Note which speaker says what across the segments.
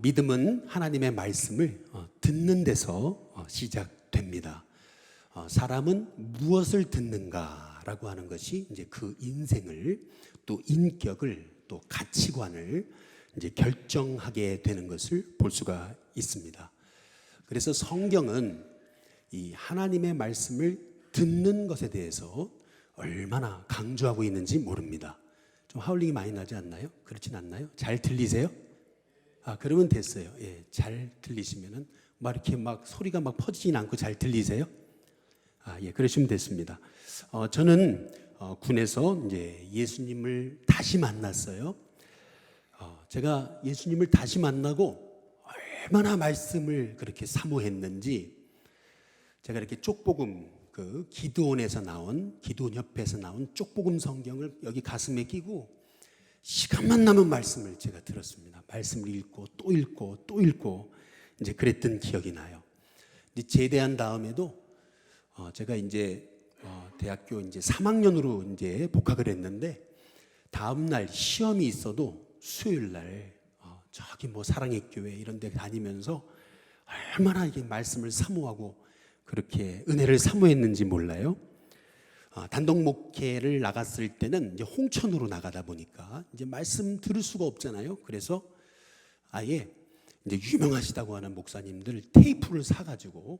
Speaker 1: 믿음은 하나님의 말씀을 듣는 데서 시작됩니다. 사람은 무엇을 듣는가라고 하는 것이 이제 그 인생을 또 인격을 또 가치관을 이제 결정하게 되는 것을 볼 수가 있습니다. 그래서 성경은 이 하나님의 말씀을 듣는 것에 대해서 얼마나 강조하고 있는지 모릅니다. 좀 하울링이 많이 나지 않나요? 그렇진 않나요? 잘 들리세요? 그러면 됐어요. 예, 잘 들리시면은 막 이렇게 막 소리가 막 퍼지진 않고 잘 들리세요? 예, 그러시면 됐습니다. 저는 군에서 이제 예수님을 다시 만났어요. 제가 예수님을 다시 만나고 얼마나 말씀을 그렇게 사모했는지 제가 이렇게 쪽복음 그 기드온에서 나온 기드온 협회에서 나온 쪽복음 성경을 여기 가슴에 끼고 시간만 나면 말씀을 제가 들었습니다. 말씀을 읽고 또 읽고 또 읽고 이제 그랬던 기억이 나요. 이제 제대한 다음에도 제가 이제 대학교 이제 3학년으로 이제 복학을 했는데 다음 날 시험이 있어도 수요일 날 저기 뭐 사랑의 교회 이런 데 다니면서 얼마나 이게 말씀을 사모하고 그렇게 은혜를 사모했는지 몰라요. 단독 목회를 나갔을 때는 이제 홍천으로 나가다 보니까 이제 말씀 들을 수가 없잖아요. 그래서 아예 이제 유명하시다고 하는 목사님들 테이프를 사가지고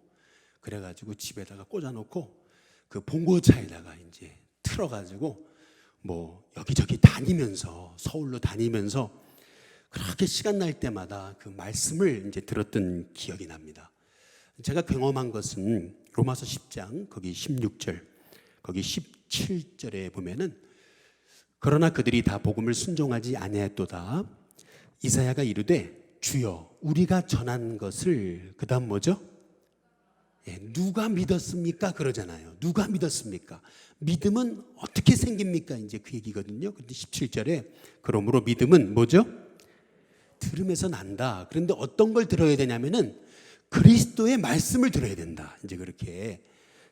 Speaker 1: 그래가지고 집에다가 꽂아놓고 그 봉고차에다가 이제 틀어가지고 뭐 여기저기 다니면서 서울로 다니면서 그렇게 시간 날 때마다 그 말씀을 이제 들었던 기억이 납니다. 제가 경험한 것은 로마서 10장 거기 16절 거기 17절에 보면은 그러나 그들이 다 복음을 순종하지 아니하였도다. 이사야가 이르되 주여 우리가 전한 것을 그다음 뭐죠? 누가 믿었습니까? 그러잖아요. 누가 믿었습니까? 믿음은 어떻게 생깁니까? 이제 그 얘기거든요. 근데 17절에 그러므로 믿음은 뭐죠? 들음에서 난다. 그런데 어떤 걸 들어야 되냐면은 그리스도의 말씀을 들어야 된다. 이제 그렇게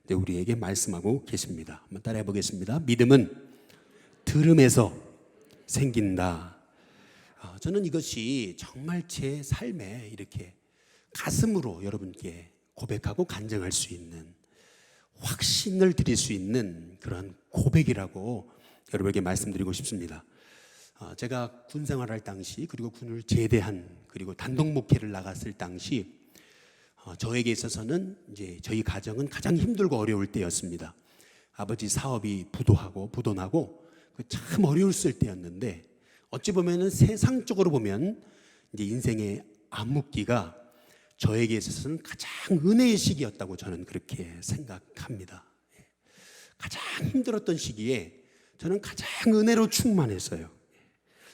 Speaker 1: 우리에게 말씀하고 계십니다. 한번 따라해 보겠습니다. 믿음은 들음에서 생긴다. 저는 이것이 정말 제 삶에 이렇게 가슴으로 여러분께 고백하고 간증할 수 있는 확신을 드릴 수 있는 그런 고백이라고 여러분에게 말씀드리고 싶습니다. 제가 군 생활할 당시 그리고 군을 제대한 그리고 단독 목회를 나갔을 당시 저에게 있어서는 이제 저희 가정은 가장 힘들고 어려울 때였습니다. 아버지 사업이 부도나고 참 어려웠을 때였는데 어찌 보면은 세상적으로 보면 이제 인생의 암흑기가 저에게 있어서는 가장 은혜의 시기였다고 저는 그렇게 생각합니다. 가장 힘들었던 시기에 저는 가장 은혜로 충만했어요.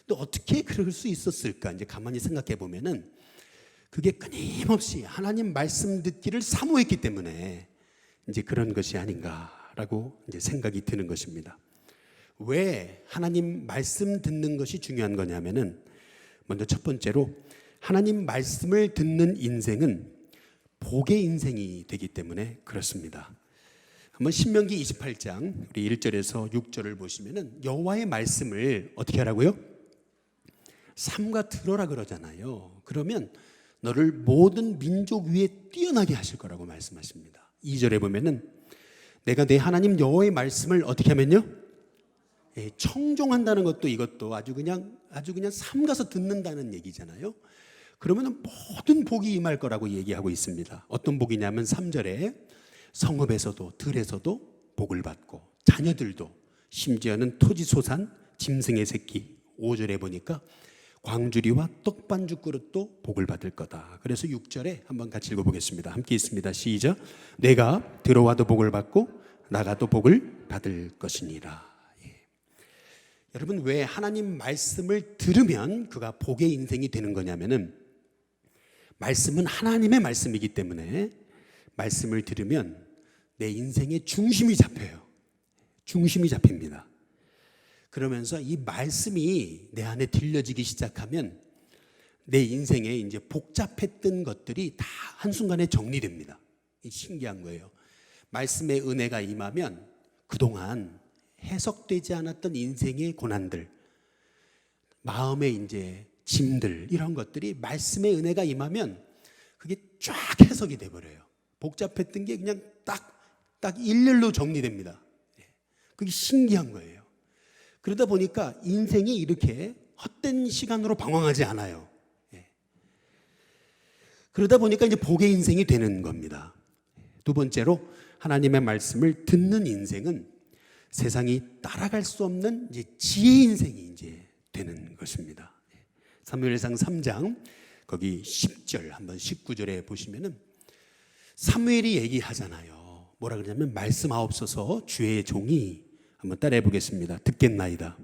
Speaker 1: 또 어떻게 그럴 수 있었을까? 이제 가만히 생각해 보면은 그게 끊임없이 하나님 말씀 듣기를 사모했기 때문에 이제 그런 것이 아닌가라고 이제 생각이 드는 것입니다. 왜 하나님 말씀 듣는 것이 중요한 거냐면은 먼저 첫 번째로 하나님 말씀을 듣는 인생은 복의 인생이 되기 때문에 그렇습니다. 한번 신명기 28장 우리 1절에서 6절을 보시면은 여호와의 말씀을 어떻게 하라고요? 삼가 들어라 그러잖아요. 그러면 너를 모든 민족 위에 뛰어나게 하실 거라고 말씀하십니다. 2절에 보면은 내가 내 하나님 여호와의 말씀을 어떻게 하면요? 청종한다는 것도 이것도 아주 그냥 삼가서 듣는다는 얘기잖아요. 그러면 모든 복이 임할 거라고 얘기하고 있습니다. 어떤 복이냐면 3절에 성읍에서도 들에서도 복을 받고 자녀들도 심지어는 토지소산 짐승의 새끼 5절에 보니까 광주리와 떡반죽 그릇도 복을 받을 거다. 그래서 6절에 한번 같이 읽어보겠습니다. 함께 있습니다. 시작. 내가 들어와도 복을 받고 나가도 복을 받을 것이니라. 여러분 왜 하나님 말씀을 들으면 그가 복의 인생이 되는 거냐면은 말씀은 하나님의 말씀이기 때문에 말씀을 들으면 내 인생의 중심이 잡혀요. 중심이 잡힙니다. 그러면서 이 말씀이 내 안에 들려지기 시작하면 내 인생에 이제 복잡했던 것들이 다 한순간에 정리됩니다. 신기한 거예요. 말씀의 은혜가 임하면 그동안 해석되지 않았던 인생의 고난들, 마음에 이제 짐들 이런 것들이 말씀의 은혜가 임하면 그게 쫙 해석이 돼버려요. 복잡했던 게 그냥 딱 일렬로 정리됩니다. 그게 신기한 거예요. 그러다 보니까 인생이 이렇게 헛된 시간으로 방황하지 않아요. 그러다 보니까 이제 복의 인생이 되는 겁니다. 두 번째로 하나님의 말씀을 듣는 인생은 세상이 따라갈 수 없는 이제 지혜 인생이 이제 되는 것입니다. 사무엘상 3장 거기 10절 한번 19절에 보시면은 사무엘이 얘기하잖아요. 뭐라 그러냐면 말씀하옵소서 주의 종이 한번 따라해 보겠습니다. 듣겠나이다.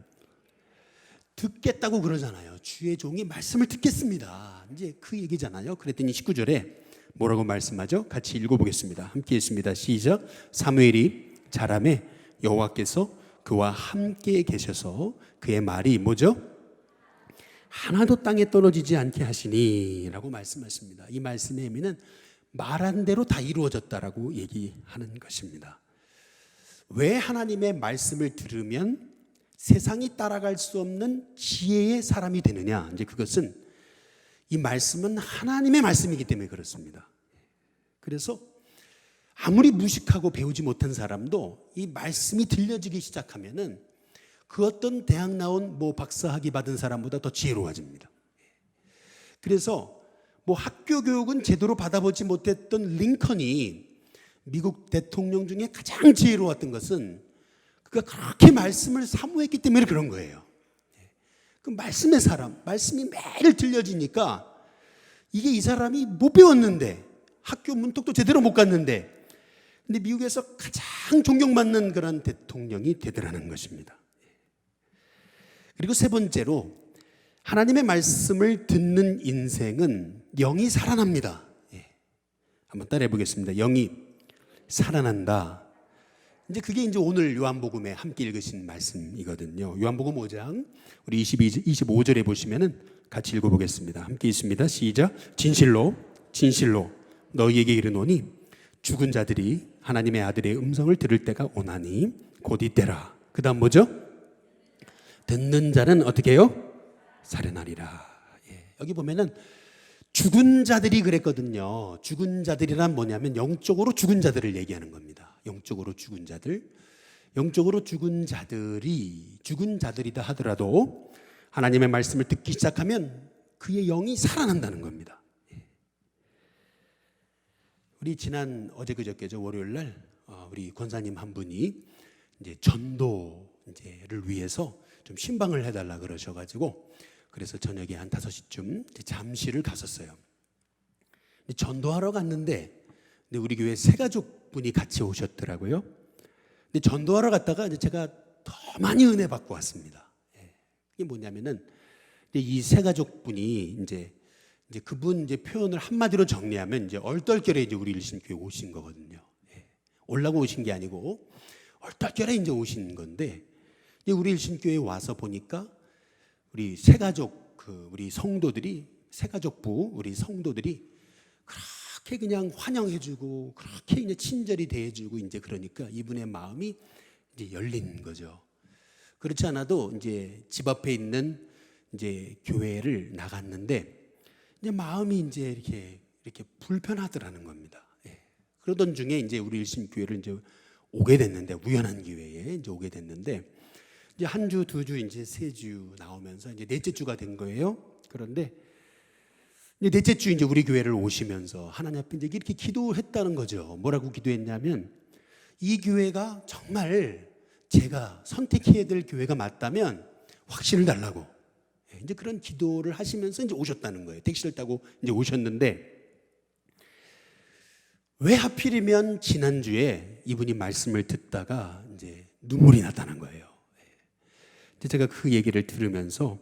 Speaker 1: 듣겠다고 그러잖아요. 주의 종이 말씀을 듣겠습니다. 이제 그 얘기잖아요. 그랬더니 19절에 뭐라고 말씀하죠? 같이 읽어보겠습니다. 함께 읽습니다. 시작. 사무엘이 자라매 여호와께서 그와 함께 계셔서 그의 말이 뭐죠? 하나도 땅에 떨어지지 않게 하시니 라고 말씀하십니다. 이 말씀의 의미는 말한 대로 다 이루어졌다라고 얘기하는 것입니다. 왜 하나님의 말씀을 들으면 세상이 따라갈 수 없는 지혜의 사람이 되느냐? 이제 그것은 이 말씀은 하나님의 말씀이기 때문에 그렇습니다. 그래서 아무리 무식하고 배우지 못한 사람도 이 말씀이 들려지기 시작하면은 그 어떤 대학 나온 박사학위 받은 사람보다 더 지혜로워집니다. 그래서 학교 교육은 제대로 받아보지 못했던 링컨이 미국 대통령 중에 가장 지혜로웠던 것은 그가 그렇게 말씀을 사모했기 때문에 그런 거예요. 그 말씀의 사람, 말씀이 매일 들려지니까 이게 이 사람이 못 배웠는데 학교 문턱도 제대로 못 갔는데 근데 미국에서 가장 존경받는 그런 대통령이 되더라는 것입니다. 그리고 세 번째로 하나님의 말씀을 듣는 인생은 영이 살아납니다. 한번 따라해 보겠습니다. 영이 살아난다. 이제 그게 이제 오늘 요한복음에 함께 읽으신 말씀이거든요. 요한복음 5장 우리 25절에 보시면은 같이 읽어보겠습니다. 함께 있습니다. 시작. 진실로 너희에게 이르노니 죽은 자들이 하나님의 아들의 음성을 들을 때가 오나니 곧 이때라. 그 다음 뭐죠? 듣는 자는 어떻게 해요? 살아나리라. 여기 보면은 죽은 자들이 그랬거든요. 죽은 자들이란 뭐냐면 영적으로 죽은 자들을 얘기하는 겁니다. 영적으로 죽은 자들. 영적으로 죽은 자들이 죽은 자들이다 하더라도 하나님의 말씀을 듣기 시작하면 그의 영이 살아난다는 겁니다. 우리 지난 어제 그저께죠 월요일 날 우리 권사님 한 분이 이제 전도를 위해서 좀 신방을 해달라 그러셔가지고 그래서 저녁에 한 5시쯤 잠실을 갔었어요. 전도하러 갔는데 우리 교회 새가족 분이 같이 오셨더라고요. 근데 전도하러 갔다가 이제 제가 더 많이 은혜 받고 왔습니다. 이게 뭐냐면은 이 새가족 분이 이제 그분 이제 표현을 한마디로 정리하면 이제 얼떨결에 이제 우리 일신교회 오신 거거든요. 오려고 오신 게 아니고 얼떨결에 이제 오신 건데 우리 일신교회에 와서 보니까 우리 새가족 우리 성도들이 새가족부 우리 성도들이 그렇게 그냥 환영해주고 그렇게 이제 친절히 대해주고 이제 그러니까 이분의 마음이 이제 열린 거죠. 그렇지 않아도 이제 집 앞에 있는 이제 교회를 나갔는데 이제 마음이 이제 이렇게 불편하더라는 겁니다. 그러던 중에 이제 우리 일신교회를 이제 오게 됐는데 우연한 기회에 이제 오게 됐는데 이제 한 주, 두 주, 이제 세 주 나오면서 이제 넷째 주가 된 거예요. 그런데 이제 넷째 주 이제 우리 교회를 오시면서 하나님 앞에 이제 이렇게 기도했다는 거죠. 뭐라고 기도했냐면 이 교회가 정말 제가 선택해야 될 교회가 맞다면 확신을 달라고 이제 그런 기도를 하시면서 이제 오셨다는 거예요. 택시를 타고 이제 오셨는데 왜 하필이면 지난주에 이분이 말씀을 듣다가 이제 눈물이 났다는 거예요. 제가 그 얘기를 들으면서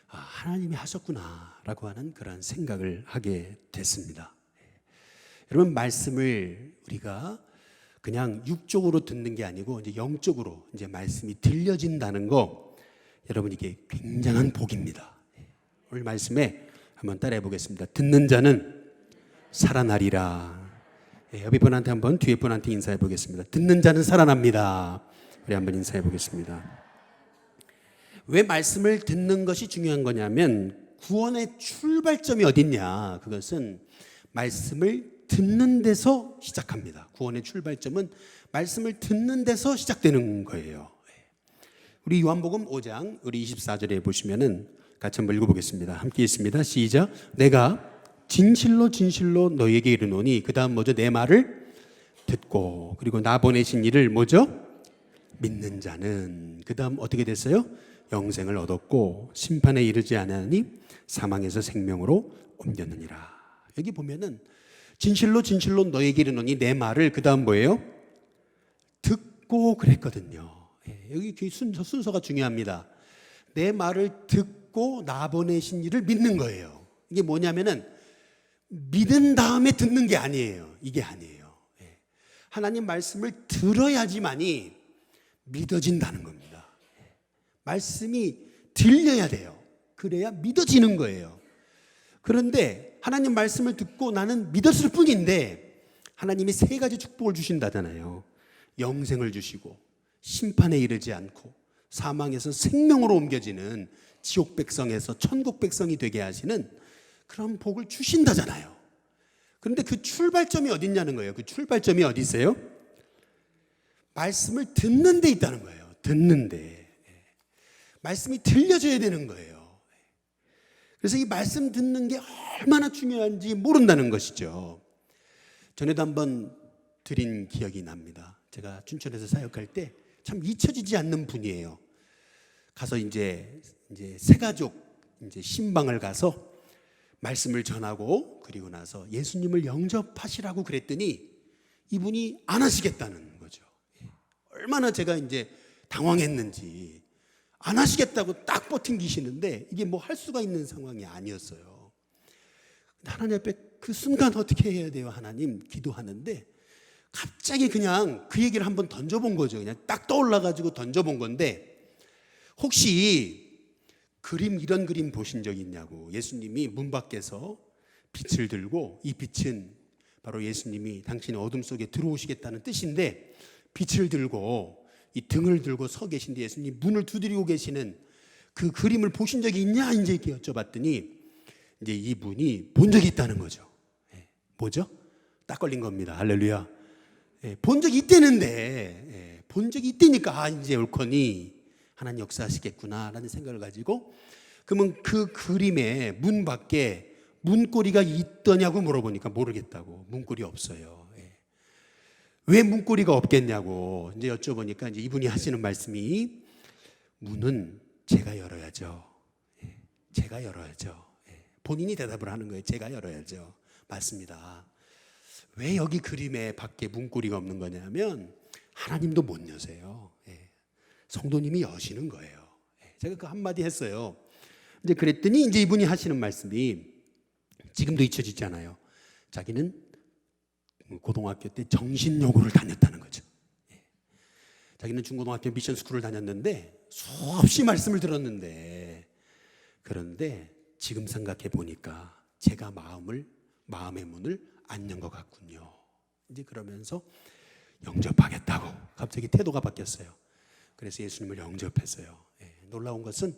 Speaker 1: 하나님이 하셨구나라고 하는 그런 생각을 하게 됐습니다. 여러분 말씀을 우리가 그냥 육적으로 듣는 게 아니고 이제 영적으로 이제 말씀이 들려진다는 거 여러분 이게 굉장한 복입니다. 오늘 말씀에 한번 따라해 보겠습니다. 듣는 자는 살아나리라. 옆에 분한테 한번 뒤에 분한테 인사해 보겠습니다. 듣는 자는 살아납니다. 우리 한번 인사해 보겠습니다. 왜 말씀을 듣는 것이 중요한 거냐면 구원의 출발점이 어딨냐? 그것은 말씀을 듣는 데서 시작합니다. 구원의 출발점은 말씀을 듣는 데서 시작되는 거예요. 우리 요한복음 5장 우리 24절에 보시면은 같이 한번 읽어보겠습니다. 함께 있습니다. 시작. 내가 진실로 진실로 너에게 이르노니, 그 다음 뭐죠? 내 말을 듣고 그리고 나 보내신 이를 뭐죠? 믿는 자는, 그 다음 어떻게 됐어요? 영생을 얻었고 심판에 이르지 않으니 사망에서 생명으로 옮겼느니라. 여기 보면은 진실로 진실로 너에게 이르노니, 내 말을 그 다음 뭐예요? 듣고 그랬거든요. 여기 순서가 중요합니다. 내 말을 듣고 나 보내신 이를 믿는 거예요. 이게 뭐냐면은 믿은 다음에 듣는 게 아니에요. 이게 아니에요. 하나님 말씀을 들어야지만이 믿어진다는 겁니다. 말씀이 들려야 돼요. 그래야 믿어지는 거예요. 그런데 하나님 말씀을 듣고 나는 믿었을 뿐인데 하나님이 세 가지 축복을 주신다잖아요. 영생을 주시고 심판에 이르지 않고 사망에서 생명으로 옮겨지는 지옥 백성에서 천국 백성이 되게 하시는 그런 복을 주신다잖아요. 그런데 그 출발점이 어딨냐는 거예요. 그 출발점이 어디 있어요? 말씀을 듣는 데 있다는 거예요. 듣는 데. 말씀이 들려져야 되는 거예요. 그래서 이 말씀 듣는 게 얼마나 중요한지 모른다는 것이죠. 전에도 한번 드린 기억이 납니다. 제가 춘천에서 사역할 때 참 잊혀지지 않는 분이에요. 가서 이제 새가족 신방을 가서 말씀을 전하고 그리고 나서 예수님을 영접하시라고 그랬더니 이분이 안 하시겠다는 거죠. 얼마나 제가 이제 당황했는지, 안 하시겠다고 딱 버팅기시는데 이게 뭐 할 수가 있는 상황이 아니었어요. 하나님 앞에 그 순간 어떻게 해야 돼요? 하나님 기도하는데 갑자기 그냥 그 얘기를 한번 던져본 거죠. 그냥 딱 떠올라가지고 던져본 건데, 혹시 이런 그림 보신 적 있냐고. 예수님이 문 밖에서 빛을 들고, 이 빛은 바로 예수님이 당신의 어둠 속에 들어오시겠다는 뜻인데, 빛을 들고 이 등을 들고 서 계신데 예수님이 문을 두드리고 계시는 그 그림을 보신 적이 있냐 이제 이렇게 여쭤봤더니 이제 이분이 본 적이 있다는 거죠. 뭐죠? 딱 걸린 겁니다. 할렐루야. 본 적이 있대는데, 본 적이 있다니까 이제 옳거니 하나님 역사하시겠구나라는 생각을 가지고, 그러면 그 그림에 문 밖에 문고리가 있더냐고 물어보니까 모르겠다고. 문고리 없어요. 왜 문고리가 없겠냐고 이제 여쭤보니까 이제 이분이 하시는 말씀이, 문은 제가 열어야죠. 제가 열어야죠. 본인이 대답을 하는 거예요. 제가 열어야죠. 맞습니다. 왜 여기 그림에 밖에 문고리가 없는 거냐면 하나님도 못 여세요. 성도님이 여시는 거예요. 제가 그 한마디 했어요. 이제 그랬더니 이제 이분이 하시는 말씀이 지금도 잊혀지잖아요. 자기는 고등학교 때 정신여고를 다녔다는 거죠. 자기는 중고등학교 미션 스쿨을 다녔는데 수없이 말씀을 들었는데, 그런데 지금 생각해 보니까 제가 마음의 문을 안 연 것 같군요. 이제 그러면서 영접하겠다고 갑자기 태도가 바뀌었어요. 그래서 예수님을 영접했어요. 놀라운 것은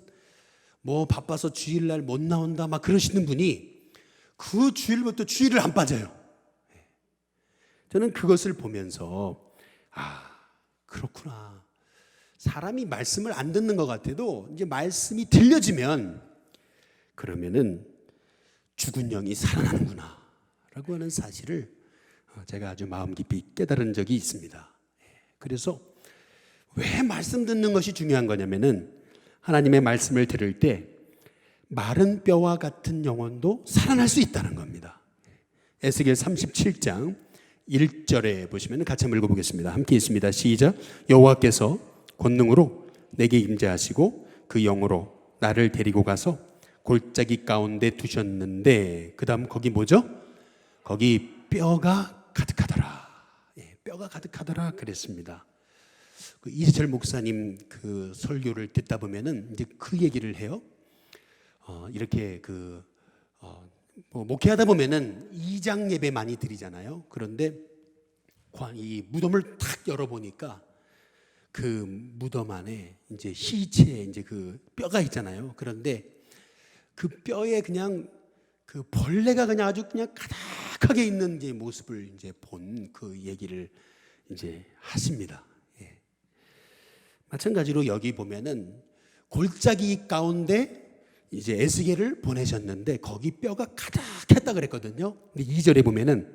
Speaker 1: 뭐 바빠서 주일날 못 나온다 막 그러시는 분이 그 주일부터 주일을 안 빠져요. 저는 그것을 보면서 그렇구나. 사람이 말씀을 안 듣는 것 같아도 이제 말씀이 들려지면 그러면은 죽은 영이 살아나는구나 라고 하는 사실을 제가 아주 마음 깊이 깨달은 적이 있습니다. 그래서 왜 말씀 듣는 것이 중요한 거냐면은 하나님의 말씀을 들을 때 마른 뼈와 같은 영혼도 살아날 수 있다는 겁니다. 에스겔 37장 1절에 보시면 같이 한번 읽어보겠습니다. 함께 있습니다. 시작. 여호와께서 권능으로 내게 임재하시고 그 영으로 나를 데리고 가서 골짜기 가운데 두셨는데, 그 다음 거기 뭐죠? 거기 뼈가 가득하더라. 뼈가 가득하더라 그랬습니다. 그 이세철 목사님 그 설교를 듣다 보면은 이제 그 얘기를 해요. 이렇게 뭐 목회하다 보면은 이장 예배 많이 드리잖아요. 그런데 이 무덤을 탁 열어보니까 그 무덤 안에 이제 시체 이제 그 뼈가 있잖아요. 그런데 그 뼈에 그냥 그 벌레가 그냥 아주 그냥 가득하게 있는 이제 모습을 이제 본 그 얘기를 이제 하십니다. 예. 마찬가지로 여기 보면은 골짜기 가운데 이제 에스겔을 보내셨는데 거기 뼈가 가득했다 그랬거든요. 근데 2절에 보면은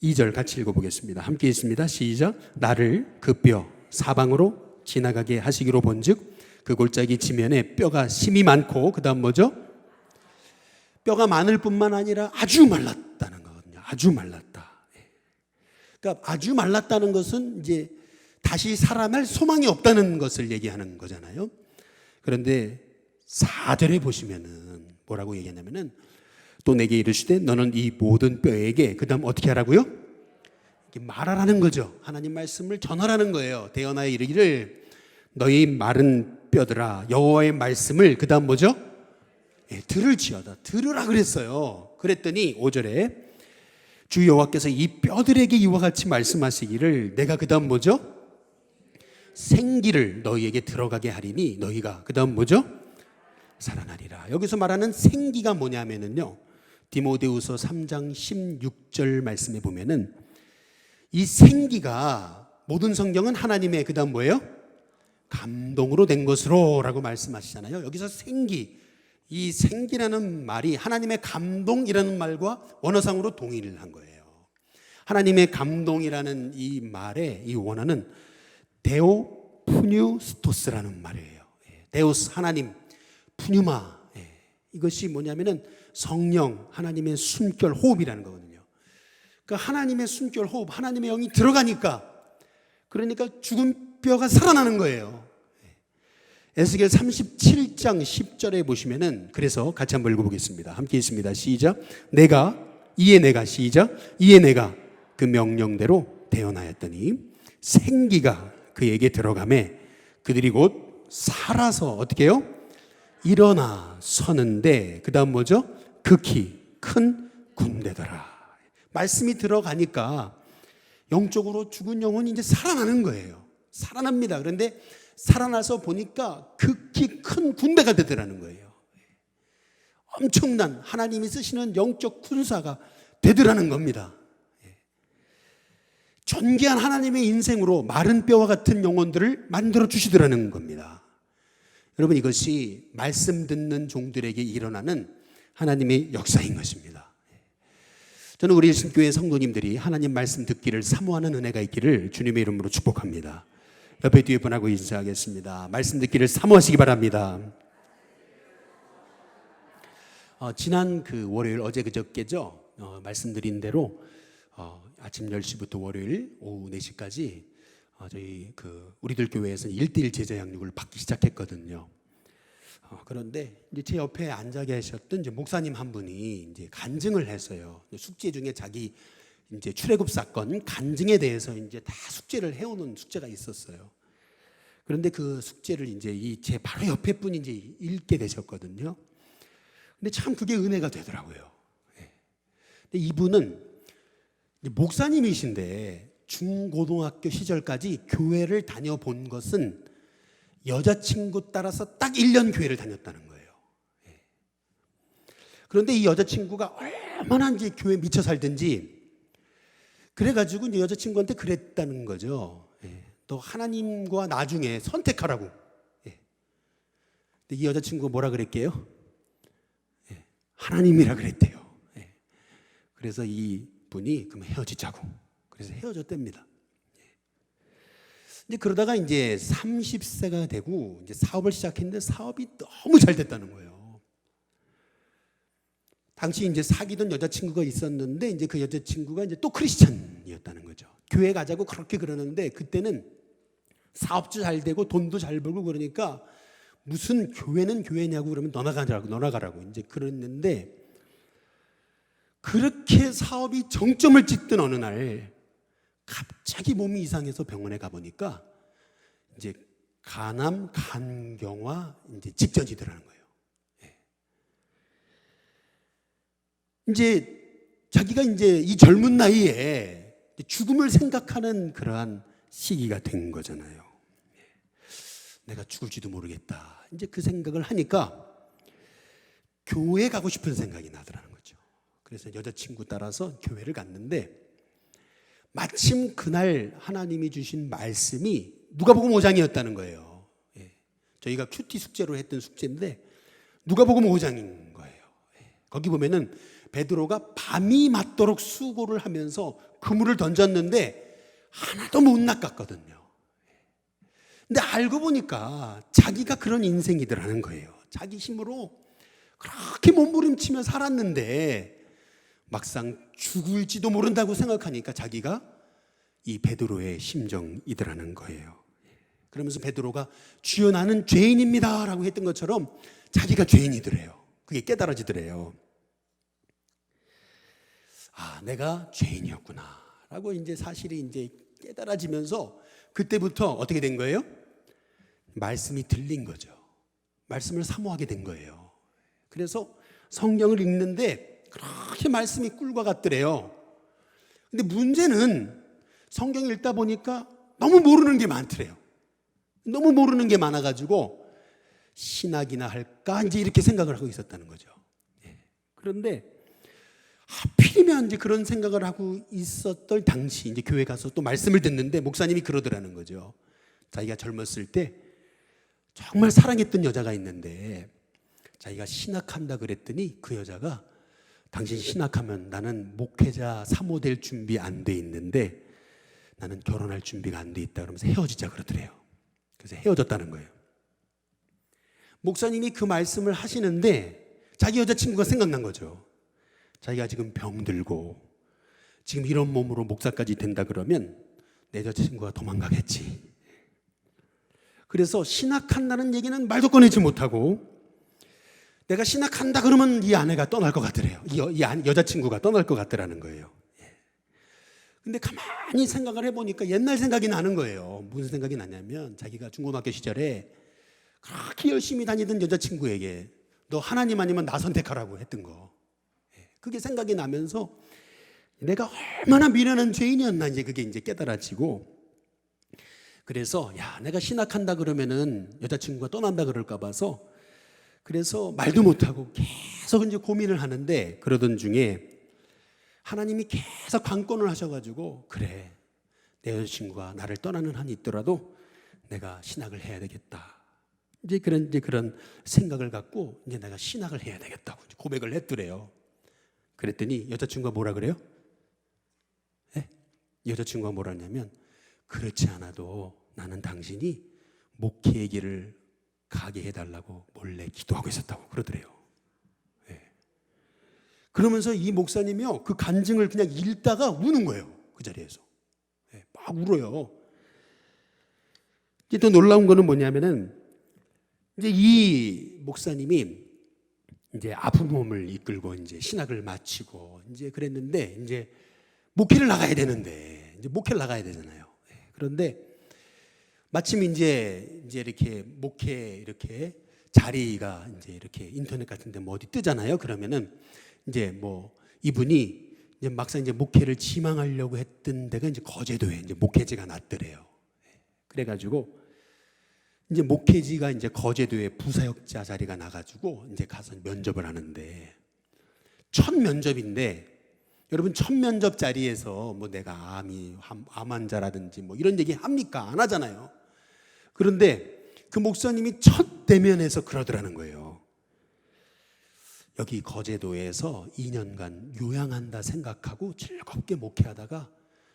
Speaker 1: 2절 같이 읽어보겠습니다. 함께 있습니다. 시작. 나를 그 뼈 사방으로 지나가게 하시기로 본즉 그 골짜기 지면에 뼈가 심이 많고 그 다음 뭐죠? 뼈가 많을 뿐만 아니라 아주 말랐다는 거거든요. 아주 말랐다. 그러니까 아주 말랐다는 것은 이제 다시 살아날 소망이 없다는 것을 얘기하는 거잖아요. 그런데 4절에 보시면은 뭐라고 얘기하냐면은 또 내게 이르시되 너는 이 모든 뼈에게 그 다음 어떻게 하라고요? 말하라는 거죠. 하나님 말씀을 전하라는 거예요. 대언하여 이르기를 너희 마른 뼈들아 여호와의 말씀을 그 다음 뭐죠? 예, 들을지어다. 들으라 그랬어요. 그랬더니 5절에 주 여호와께서 이 뼈들에게 이와 같이 말씀하시기를 내가 그 다음 뭐죠? 생기를 너희에게 들어가게 하리니 너희가 그 다음 뭐죠? 살아나리라. 여기서 말하는 생기가 뭐냐면은요, 디모데후서 3장 16절 말씀에 보면은 이 생기가 모든 성경은 하나님의 그 다음 뭐예요? 감동으로 된 것으로 라고 말씀하시잖아요. 여기서 생기, 이 생기라는 말이 하나님의 감동이라는 말과 원어상으로 동의를 한 거예요. 하나님의 감동이라는 이 말의 이 원어는 데오 푸뉴스토스라는 말이에요. 데오스 하나님, 푸뉴마 이것이 뭐냐면은 성령, 하나님의 숨결, 호흡이라는 거거든요. 그러니까 하나님의 숨결, 호흡, 하나님의 영이 들어가니까 그러니까 죽은 뼈가 살아나는 거예요. 에스겔 37장 10절에 보시면은 그래서 같이 한번 읽어보겠습니다. 함께 있습니다. 시작. 이에 내가 시작. 이에 내가 그 명령대로 대언하였더니 생기가 그에게 들어가매 그들이 곧 살아서 어떻게 해요? 일어나 서는데 그 다음 뭐죠? 극히 큰 군대더라. 말씀이 들어가니까 영적으로 죽은 영혼이 이제 살아나는 거예요. 살아납니다. 그런데 살아나서 보니까 극히 큰 군대가 되더라는 거예요. 엄청난 하나님이 쓰시는 영적 군사가 되더라는 겁니다. 존귀한 하나님의 인생으로 마른 뼈와 같은 영혼들을 만들어 주시더라는 겁니다. 여러분, 이것이 말씀 듣는 종들에게 일어나는 하나님의 역사인 것입니다. 저는 우리 일심교회 성도님들이 하나님 말씀 듣기를 사모하는 은혜가 있기를 주님의 이름으로 축복합니다. 옆에 뒤에 분하고 인사하겠습니다. 말씀 듣기를 사모하시기 바랍니다. 지난 그 월요일 어제 그저께죠. 말씀드린 대로 아침 10시부터 월요일 오후 4시까지 저희 그 우리들 교회에서는 1:1 제자 양육을 받기 시작했거든요. 그런데 이제 제 옆에 앉아 계셨던 이제 목사님 한 분이 이제 간증을 했어요. 숙제 중에 자기 이제 출애굽 사건 간증에 대해서 이제 다 숙제를 해오는 숙제가 있었어요. 그런데 그 숙제를 이제 이 제 바로 옆에 분이 이제 읽게 되셨거든요. 근데 참 그게 은혜가 되더라고요. 근데 이분은 목사님이신데 중고등학교 시절까지 교회를 다녀본 것은 여자친구 따라서 딱 1년 교회를 다녔다는 거예요. 그런데 이 여자친구가 얼마나 이제 교회에 미쳐 살든지 그래가지고 이제 여자친구한테 그랬다는 거죠. 너 하나님과 나중에 선택하라고. 근데 이 여자친구가 뭐라 그랬게요? 하나님이라 그랬대요. 그래서 이 분이 그럼 헤어지자고. 그래서 헤어졌답니다. 이제 그러다가 이제 30세가 되고 이제 사업을 시작했는데 사업이 너무 잘 됐다는 거예요. 당시 이제 사귀던 여자친구가 있었는데 이제 그 여자친구가 이제 또 크리스찬이었다는 거죠. 교회 가자고 그렇게 그러는데 그때는 사업도 잘 되고 돈도 잘 벌고 그러니까 무슨 교회는 교회냐고 그러면 너나 가라고 이제 그랬는데 그렇게 사업이 정점을 찍던 어느 날 갑자기 몸이 이상해서 병원에 가보니까 이제 간암, 간경화 이제 직전이더라는 거예요. 이제 자기가 이제 이 젊은 나이에 죽음을 생각하는 그러한 시기가 된 거잖아요. 내가 죽을지도 모르겠다. 이제 그 생각을 하니까 교회 가고 싶은 생각이 나더라는 거죠. 그래서 여자친구 따라서 교회를 갔는데 마침 그날 하나님이 주신 말씀이 누가복음 5장이었다는 거예요. 예. 저희가 큐티 숙제로 했던 숙제인데 누가복음 5장인 거예요. 예. 거기 보면은 베드로가 밤이 맞도록 수고를 하면서 그물을 던졌는데 하나도 못 낚았거든요. 근데 알고 보니까 자기가 그런 인생이더라는 거예요. 자기 힘으로 그렇게 몸부림치며 살았는데 막상 죽을지도 모른다고 생각하니까 자기가 이 베드로의 심정이더라는 거예요. 그러면서 베드로가 주여 나는 죄인입니다 라고 했던 것처럼 자기가 죄인이더래요. 그게 깨달아지더래요. 아, 내가 죄인이었구나 라고 이제 사실이 이제 깨달아지면서 그때부터 어떻게 된 거예요? 말씀이 들린 거죠. 말씀을 사모하게 된 거예요. 그래서 성경을 읽는데 그렇게 말씀이 꿀과 같더래요. 근데 문제는 성경 읽다 보니까 너무 모르는 게 많더래요. 너무 모르는 게 많아가지고 신학이나 할까 이제 이렇게 생각을 하고 있었다는 거죠. 그런데 하필이면 이제 그런 생각을 하고 있었던 당시 이제 교회 가서 또 말씀을 듣는데 목사님이 그러더라는 거죠. 자기가 젊었을 때 정말 사랑했던 여자가 있는데 자기가 신학한다 그랬더니 그 여자가 당신 신학하면 나는 목회자 사모 될 준비 안 돼 있는데 나는 결혼할 준비가 안 돼 있다 그러면서 헤어지자 그러더래요. 그래서 헤어졌다는 거예요. 목사님이 그 말씀을 하시는데 자기 여자친구가 생각난 거죠. 자기가 지금 병들고 지금 이런 몸으로 목사까지 된다 그러면 내 여자친구가 도망가겠지. 그래서 신학한다는 얘기는 말도 꺼내지 못하고 내가 신학한다 그러면 이 아내가 떠날 것 같더래요. 이 여자친구가 떠날 것 같더라는 거예요. 근데 가만히 생각을 해보니까 옛날 생각이 나는 거예요. 무슨 생각이 나냐면 자기가 중고등학교 시절에 그렇게 열심히 다니던 여자친구에게 너 하나님 아니면 나 선택하라고 했던 거. 그게 생각이 나면서 내가 얼마나 미련한 죄인이었나 이제 그게 이제 깨달아지고 그래서 야 내가 신학한다 그러면은 여자친구가 떠난다 그럴까 봐서 그래서 말도 못하고 계속 이제 고민을 하는데 그러던 중에 하나님이 계속 관건을 하셔가지고 그래 내 여자친구가 나를 떠나는 한이 있더라도 내가 신학을 해야 되겠다. 이제 그런 생각을 갖고 이제 내가 신학을 해야 되겠다고 고백을 했더래요. 그랬더니 여자친구가 뭐라 그래요? 네? 여자친구가 뭐라냐면 그렇지 않아도 나는 당신이 목회의 길을 가게 해달라고 몰래 기도하고 있었다고 그러더래요. 네. 그러면서 이 목사님이요 그 간증을 그냥 읽다가 우는 거예요. 그 자리에서. 네, 막 울어요. 이제 또 놀라운 거는 뭐냐면은 이제 이 목사님이 이제 아픈 몸을 이끌고 이제 신학을 마치고 이제 그랬는데 이제 목회를 나가야 되는데 이제 목회를 나가야 되잖아요. 그런데 마침 이제 이렇게 목회 이렇게 자리가 이제 이렇게 인터넷 같은데 뭐 어디 뜨잖아요. 그러면은 이제 뭐 이분이 이제 막상 이제 목회를 지망하려고 했던 데가 이제 거제도에 이제 목회지가 났더래요. 그래가지고 이제 목회지가 이제 거제도에 부사역자 자리가 나가지고 이제 가서 면접을 하는데 첫 면접인데 여러분 첫 면접 자리에서 뭐 내가 암 환자라든지 뭐 이런 얘기 합니까? 안 하잖아요. 그런데 그 목사님이 첫 대면에서 그러더라는 거예요. 여기 거제도에서 2년간 요양한다 생각하고 즐겁게 목회하다가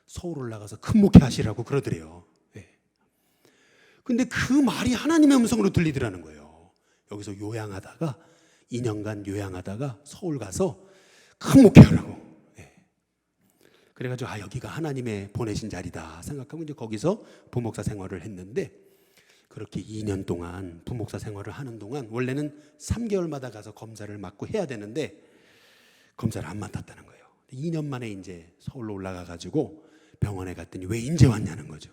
Speaker 1: 서울 올라가서 큰 목회하시라고 그러더래요. 근데 그 말이 하나님의 음성으로 들리더라는 거예요. 여기서 요양하다가 2년간 요양하다가 서울 가서 큰 목회하라고. 그래가지고 여기가 하나님의 보내신 자리다 생각하고 이제 거기서 부목사 생활을 했는데 그렇게 2년 동안 부목사 생활을 하는 동안 원래는 3개월마다 가서 검사를 맡고 해야 되는데 검사를 안 맡았다는 거예요. 2년 만에 이제 서울로 올라가가지고 병원에 갔더니 왜 이제 왔냐는 거죠.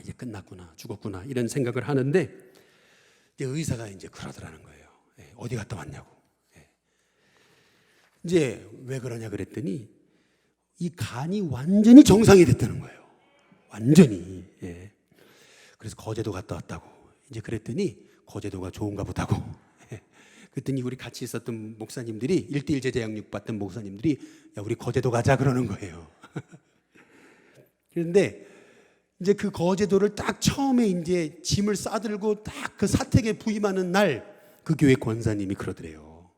Speaker 1: 이제 끝났구나, 죽었구나 이런 생각을 하는데 이제 의사가 이제 그러더라는 거예요. 어디 갔다 왔냐고. 이제 왜 그러냐 그랬더니 이 간이 완전히 정상이 됐다는 거예요. 완전히. 그래서 거제도 갔다 왔다고. 이제 그랬더니 거제도가 좋은가 보다고. 그랬더니 우리 같이 있었던 목사님들이 1:1 제자 양육 받던 목사님들이 야 우리 거제도 가자 그러는 거예요. 그런데 이제 그 거제도를 딱 처음에 이제 짐을 싸들고 딱 그 사택에 부임하는 날 그 교회 권사님이 그러더래요.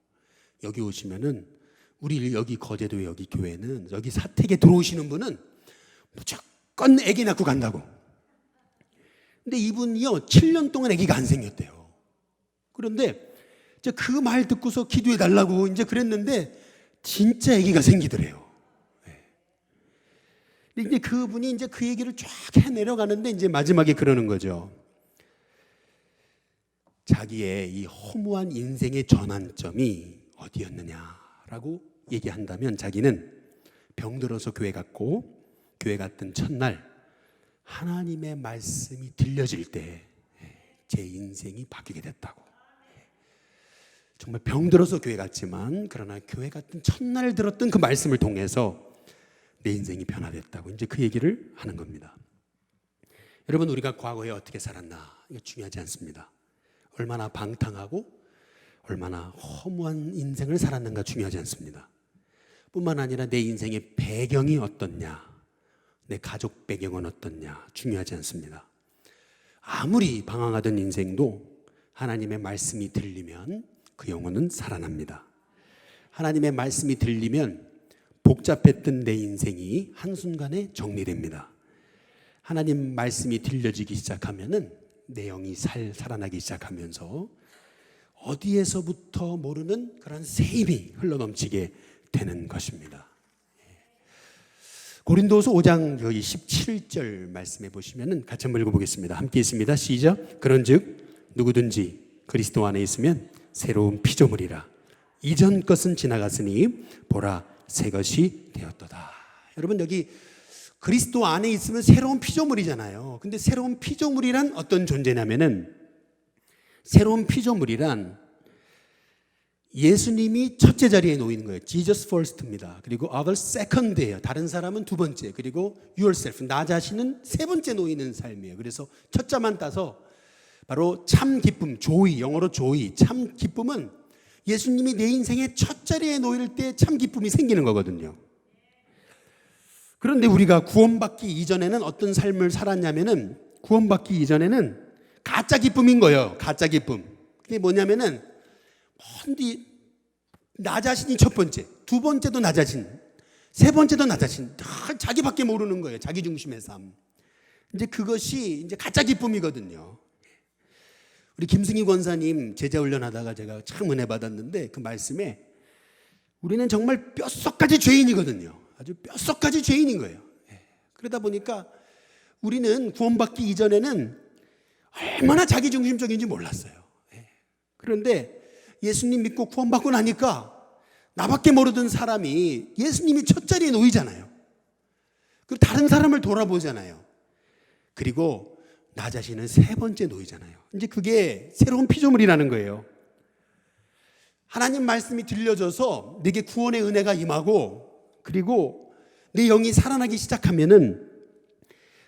Speaker 1: 여기 오시면은 우리 여기 거제도의 여기 교회는 여기 사택에 들어오시는 분은 무조건 아기 낳고 간다고. 근데 이분이요 7년 동안 아기가 안 생겼대요. 그런데 이제 그 말 듣고서 기도해 달라고 이제 그랬는데 진짜 아기가 생기더래요. 근데 이제 그분이 이제 그 얘기를 쫙 해 내려가는데 이제 마지막에 그러는 거죠. 자기의 이 허무한 인생의 전환점이 어디였느냐라고 얘기한다면 자기는 병들어서 교회 갔고 교회 갔던 첫날 하나님의 말씀이 들려질 때 제 인생이 바뀌게 됐다고. 정말 병들어서 교회 갔지만 그러나 교회 갔던 첫날 들었던 그 말씀을 통해서 내 인생이 변화됐다고 이제 그 얘기를 하는 겁니다. 여러분 우리가 과거에 어떻게 살았나 이거 중요하지 않습니다. 얼마나 방탕하고 얼마나 허무한 인생을 살았는가 중요하지 않습니다. 뿐만 아니라 내 인생의 배경이 어떻냐, 내 가족 배경은 어떻냐 중요하지 않습니다. 아무리 방황하던 인생도 하나님의 말씀이 들리면 그 영혼은 살아납니다. 하나님의 말씀이 들리면 복잡했던 내 인생이 한순간에 정리됩니다. 하나님 말씀이 들려지기 시작하면은 내 영이 살아나기 시작하면서 어디에서부터 모르는 그런 새 힘이 흘러넘치게 되는 것입니다. 고린도후서 5장 17절 말씀해 보시면은 같이 한번 읽어보겠습니다. 함께 있습니다. 시작. 그런즉 누구든지 그리스도 안에 있으면 새로운 피조물이라. 이전 것은 지나갔으니 보라 새 것이 되었도다. 여러분 여기 그리스도 안에 있으면 새로운 피조물이잖아요. 근데 새로운 피조물이란 어떤 존재냐면은 새로운 피조물이란 예수님이 첫째 자리에 놓이는 거예요. Jesus first입니다. 그리고 others second예요. 다른 사람은 두 번째. 그리고 yourself, 나 자신은 세 번째 놓이는 삶이에요. 그래서 첫 자만 따서 바로 참 기쁨, joy, 영어로 joy, 참 기쁨은 예수님이 내 인생의 첫 자리에 놓일 때 참 기쁨이 생기는 거거든요. 그런데 우리가 구원받기 이전에는 어떤 삶을 살았냐면은 구원받기 이전에는 가짜 기쁨인 거예요. 가짜 기쁨. 그게 뭐냐면은 뭔디 나 자신이 첫 번째, 두 번째도 나 자신, 세 번째도 나 자신, 다 자기밖에 모르는 거예요. 자기 중심의 삶. 이제 그것이 이제 가짜 기쁨이거든요. 우리 김승희 권사님 제자 훈련하다가 제가 참 은혜 받았는데 그 말씀에 우리는 정말 뼛속까지 죄인이거든요. 아주 뼛속까지 죄인인 거예요. 그러다 보니까 우리는 구원받기 이전에는 얼마나 자기중심적인지 몰랐어요. 그런데 예수님 믿고 구원받고 나니까 나밖에 모르던 사람이 예수님이 첫 자리에 놓이잖아요. 그리고 다른 사람을 돌아보잖아요. 그리고 나 자신은 세 번째 놓이잖아요. 이제 그게 새로운 피조물이라는 거예요. 하나님 말씀이 들려져서 내게 구원의 은혜가 임하고 그리고 내 영이 살아나기 시작하면은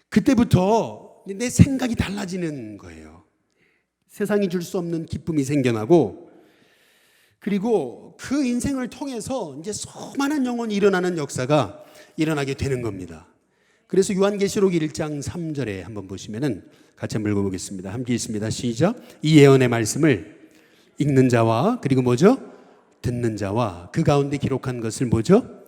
Speaker 1: 그때부터 내 생각이 달라지는 거예요. 세상이 줄 수 없는 기쁨이 생겨나고 그리고 그 인생을 통해서 이제 수많은 영혼이 일어나는 역사가 일어나게 되는 겁니다. 그래서 요한계시록 1장 3절에 한번 보시면은 같이 한번 읽어보겠습니다. 함께 있습니다. 시작. 이 예언의 말씀을 읽는 자와 그리고 뭐죠? 듣는 자와 그 가운데 기록한 것을 뭐죠?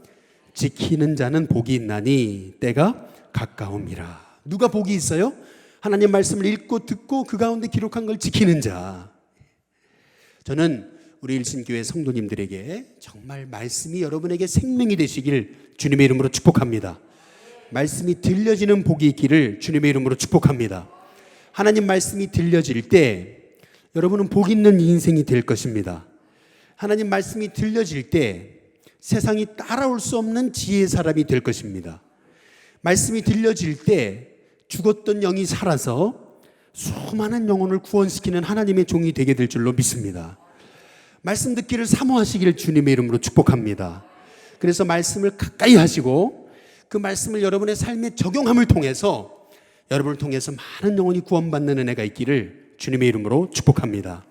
Speaker 1: 지키는 자는 복이 있나니 때가 가까움이라. 누가 복이 있어요? 하나님 말씀을 읽고 듣고 그 가운데 기록한 걸 지키는 자. 저는 우리 일신교회 성도님들에게 정말 말씀이 여러분에게 생명이 되시길 주님의 이름으로 축복합니다. 말씀이 들려지는 복이 있기를 주님의 이름으로 축복합니다. 하나님 말씀이 들려질 때 여러분은 복 있는 인생이 될 것입니다. 하나님 말씀이 들려질 때 세상이 따라올 수 없는 지혜의 사람이 될 것입니다. 말씀이 들려질 때 죽었던 영이 살아서 수많은 영혼을 구원시키는 하나님의 종이 되게 될 줄로 믿습니다. 말씀 듣기를 사모하시기를 주님의 이름으로 축복합니다. 그래서 말씀을 가까이 하시고 그 말씀을 여러분의 삶에 적용함을 통해서 여러분을 통해서 많은 영혼이 구원받는 은혜가 있기를 주님의 이름으로 축복합니다.